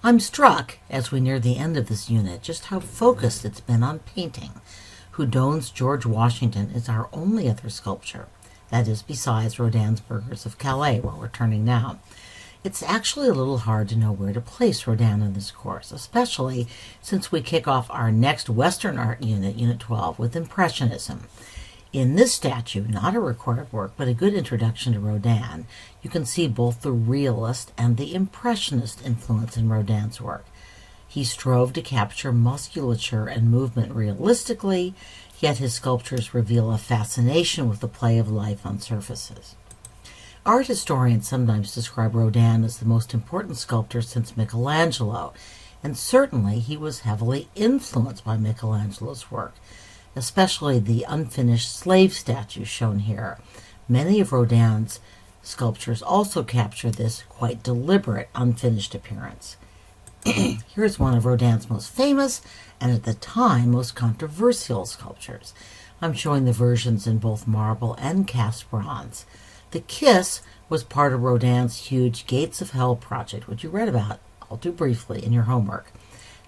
I'm struck, as we near the end of this unit, just how focused it's been on painting. Houdon's George Washington is our only other sculpture. That is, besides Rodin's Burghers of Calais, where we're turning now. It's actually a little hard to know where to place Rodin in this course, especially since we kick off our next Western art unit, Unit 12, with Impressionism. In this statue, not a recorded work, but a good introduction to Rodin, you can see both the realist and the impressionist influence in Rodin's work. He strove to capture musculature and movement realistically, yet his sculptures reveal a fascination with the play of life on surfaces. Art historians sometimes describe Rodin as the most important sculptor since Michelangelo, and certainly he was heavily influenced by Michelangelo's work, especially the unfinished slave statue shown here. Many of Rodin's sculptures also capture this quite deliberate, unfinished appearance. Here's one of Rodin's most famous and at the time most controversial sculptures. I'm showing the versions in both marble and cast bronze. The Kiss was part of Rodin's huge Gates of Hell project, which you read about, I'll do briefly, in your homework.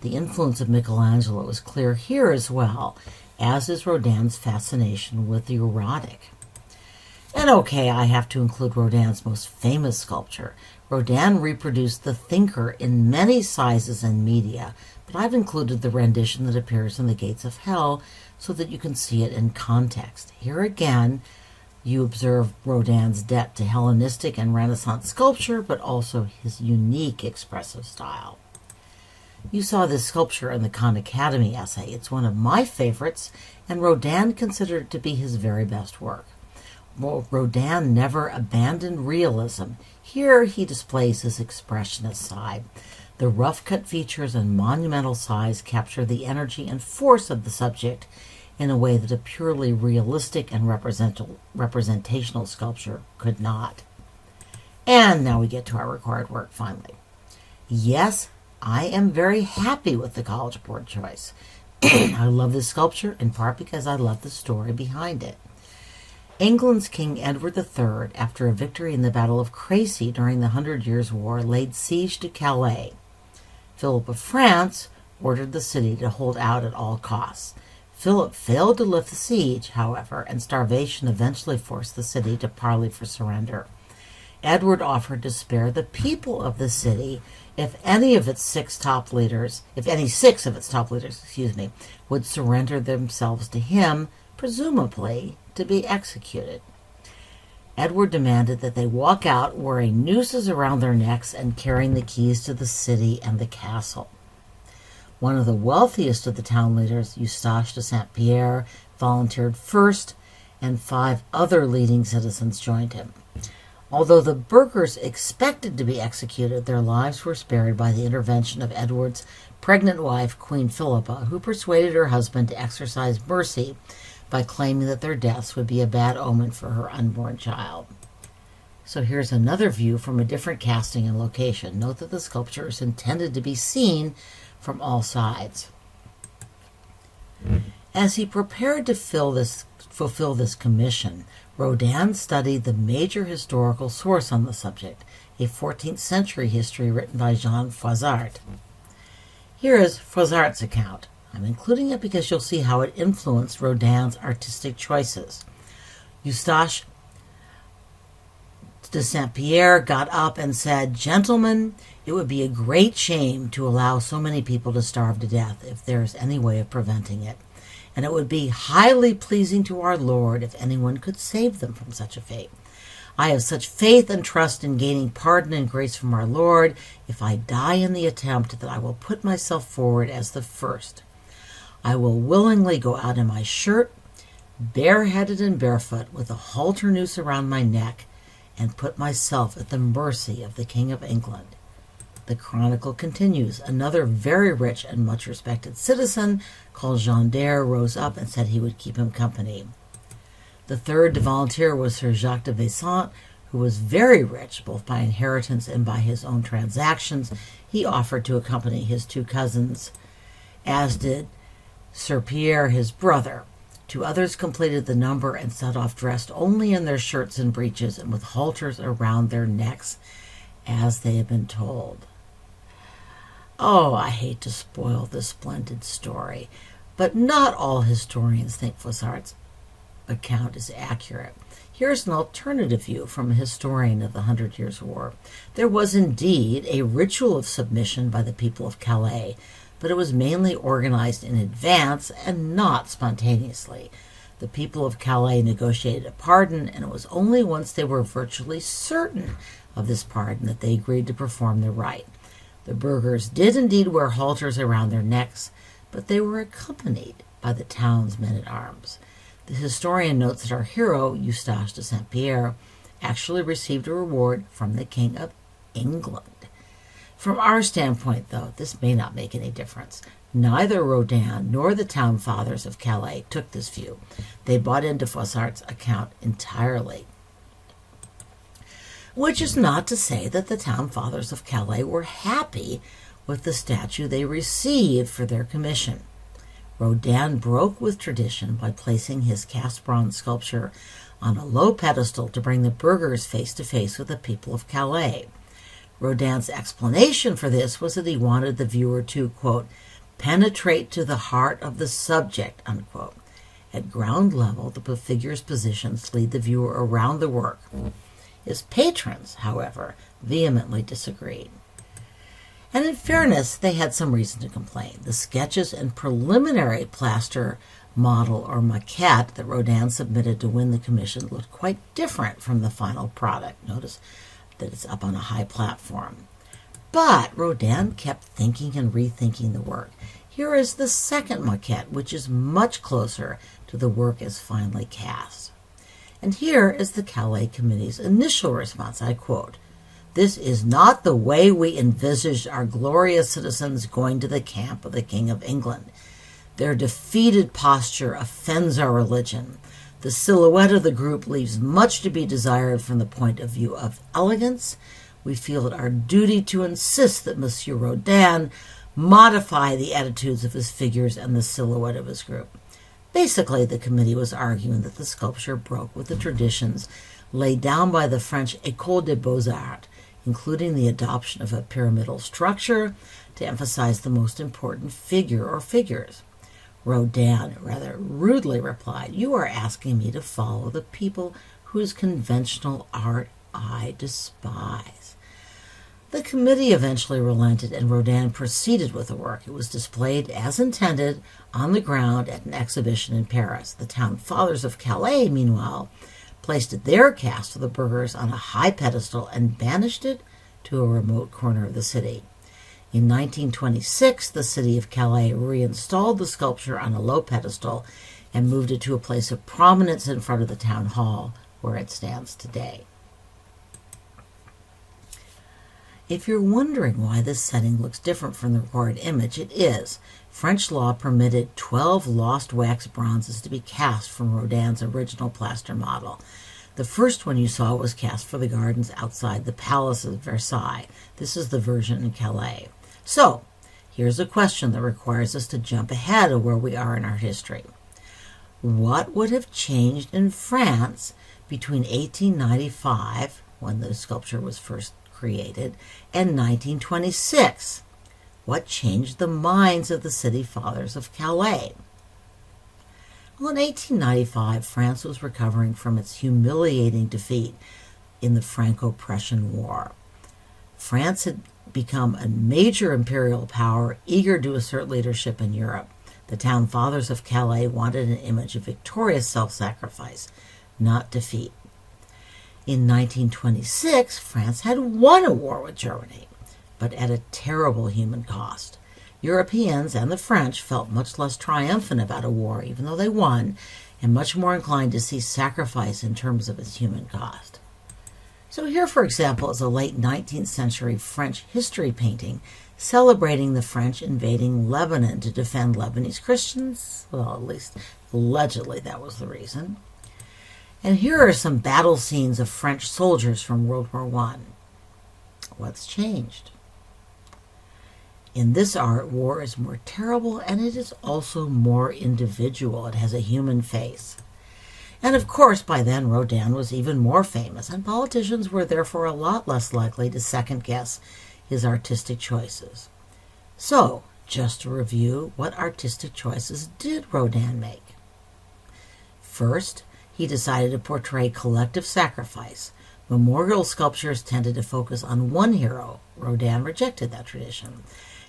The influence of Michelangelo is clear here as well, as is Rodin's fascination with the erotic. And okay, I have to include Rodin's most famous sculpture. Rodin reproduced the Thinker in many sizes and media, but I've included the rendition that appears in the Gates of Hell so that you can see it in context. Here again, you observe Rodin's debt to Hellenistic and Renaissance sculpture, but also his unique expressive style. You saw this sculpture in the Khan Academy essay. It's one of my favorites, and Rodin considered it to be his very best work. Well, Rodin never abandoned realism. Here he displays his expressionist side. The rough-cut features and monumental size capture the energy and force of the subject in a way that a purely realistic and representational sculpture could not. And now we get to our required work, finally. Yes, I am very happy with the College Board choice. I love this sculpture, in part because I love the story behind it. England's King Edward III, after a victory in the Battle of Crécy during the 100 Years' War, laid siege to Calais. Philip of France ordered the city to hold out at all costs. Philip failed to lift the siege, however, and starvation eventually forced the city to parley for surrender. Edward offered to spare the people of the city if any of its six top leaders, would surrender themselves to him, presumably to be executed. Edward demanded that they walk out wearing nooses around their necks and carrying the keys to the city and the castle. One of the wealthiest of the town leaders, Eustache de Saint-Pierre, volunteered first, and 5 other leading citizens joined him. Although the burghers expected to be executed, their lives were spared by the intervention of Edward's pregnant wife, Queen Philippa, who persuaded her husband to exercise mercy by claiming that their deaths would be a bad omen for her unborn child. So here's another view from a different casting and location. Note that the sculpture is intended to be seen from all sides. As he prepared to fulfill this commission, Rodin studied the major historical source on the subject, a 14th century history written by Jean Froissart. Here is Froissart's account. I'm including it because you'll see how it influenced Rodin's artistic choices. Eustache de Saint-Pierre got up and said, "Gentlemen, it would be a great shame to allow so many people to starve to death if there is any way of preventing it. And it would be highly pleasing to our Lord if anyone could save them from such a fate. I have such faith and trust in gaining pardon and grace from our Lord, if I die in the attempt, that I will put myself forward as the first. I will willingly go out in my shirt, bareheaded and barefoot, with a halter noose around my neck, and put myself at the mercy of the King of England." The chronicle continues. Another very rich and much respected citizen called Jean d'Air rose up and said he would keep him company. The third to volunteer was Sir Jacques de Vaisant, who was very rich, both by inheritance and by his own transactions. He offered to accompany his 2 cousins, as did Sir Pierre, his brother. 2 others completed the number and set off dressed only in their shirts and breeches and with halters around their necks, as they had been told. Oh, I hate to spoil this splendid story, but not all historians think Froissart's account is accurate. Here's an alternative view from a historian of the Hundred Years' War. There was indeed a ritual of submission by the people of Calais, but it was mainly organized in advance and not spontaneously. The people of Calais negotiated a pardon, and it was only once they were virtually certain of this pardon that they agreed to perform the rite. The burghers did indeed wear halters around their necks, but they were accompanied by the town's men-at-arms. The historian notes that our hero, Eustache de Saint-Pierre, actually received a reward from the King of England. From our standpoint, though, this may not make any difference. Neither Rodin nor the town fathers of Calais took this view. They bought into Froissart's account entirely. Which is not to say that the town fathers of Calais were happy with the statue they received for their commission. Rodin broke with tradition by placing his cast bronze sculpture on a low pedestal to bring the burghers face to face with the people of Calais. Rodin's explanation for this was that he wanted the viewer to, quote, penetrate to the heart of the subject, unquote. At ground level, the figure's positions lead the viewer around the work. His patrons, however, vehemently disagreed. And in fairness, they had some reason to complain. The sketches and preliminary plaster model or maquette that Rodin submitted to win the commission looked quite different from the final product. Notice that it's up on a high platform. But Rodin kept thinking and rethinking the work. Here is the second maquette, which is much closer to the work as finally cast. And here is the Calais Committee's initial response. I quote, "This is not the way we envisaged our glorious citizens going to the camp of the King of England. Their defeated posture offends our religion. The silhouette of the group leaves much to be desired from the point of view of elegance. We feel it our duty to insist that Monsieur Rodin modify the attitudes of his figures and the silhouette of his group." Basically, the committee was arguing that the sculpture broke with the traditions laid down by the French École des Beaux-Arts, including the adoption of a pyramidal structure to emphasize the most important figure or figures. Rodin rather rudely replied, "You are asking me to follow the people whose conventional art I despise." The committee eventually relented, and Rodin proceeded with the work. It was displayed as intended on the ground at an exhibition in Paris. The town fathers of Calais, meanwhile, placed their cast of the burghers on a high pedestal and banished it to a remote corner of the city. In 1926, the city of Calais reinstalled the sculpture on a low pedestal and moved it to a place of prominence in front of the town hall, where it stands today. If you're wondering why this setting looks different from the recorded image, it is. French law permitted 12 lost wax bronzes to be cast from Rodin's original plaster model. The first one you saw was cast for the gardens outside the Palace of Versailles. This is the version in Calais. So, here's a question that requires us to jump ahead of where we are in our history. What would have changed in France between 1895, when the sculpture was first created, and 1926? What changed the minds of the city fathers of Calais? Well, in 1895, France was recovering from its humiliating defeat in the Franco-Prussian War. France had become a major imperial power, eager to assert leadership in Europe. The town fathers of Calais wanted an image of victorious self-sacrifice, not defeat. In 1926, France had won a war with Germany, but at a terrible human cost. Europeans and the French felt much less triumphant about a war, even though they won, and much more inclined to see sacrifice in terms of its human cost. So here, for example, is a late 19th century French history painting celebrating the French invading Lebanon to defend Lebanese Christians. Well, at least allegedly that was the reason. And here are some battle scenes of French soldiers from World War I. What's changed? In this art, war is more terrible, and it is also more individual. It has a human face. And of course, by then, Rodin was even more famous, and politicians were therefore a lot less likely to second-guess his artistic choices. So, just to review, what artistic choices did Rodin make? First, he decided to portray collective sacrifice. Memorial sculptures tended to focus on one hero. Rodin rejected that tradition.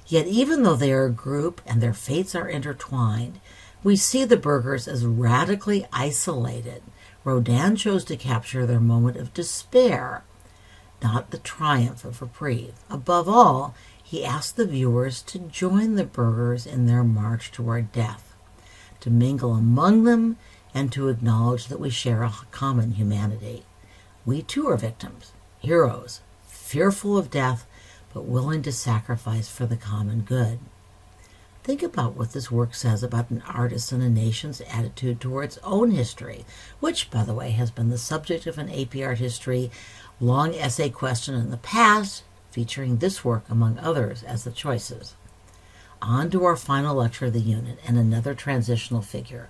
Yet even though they are a group and their fates are intertwined, we see the burghers as radically isolated. Rodin chose to capture their moment of despair, not the triumph of reprieve. Above all, he asked the viewers to join the burghers in their march toward death, to mingle among them, and to acknowledge that we share a common humanity. We too are victims, heroes, fearful of death, but willing to sacrifice for the common good. Think about what this work says about an artist and a nation's attitude toward its own history, which, by the way, has been the subject of an AP Art History long essay question in the past, featuring this work, among others, as the choices. On to our final lecture of the unit and another transitional figure.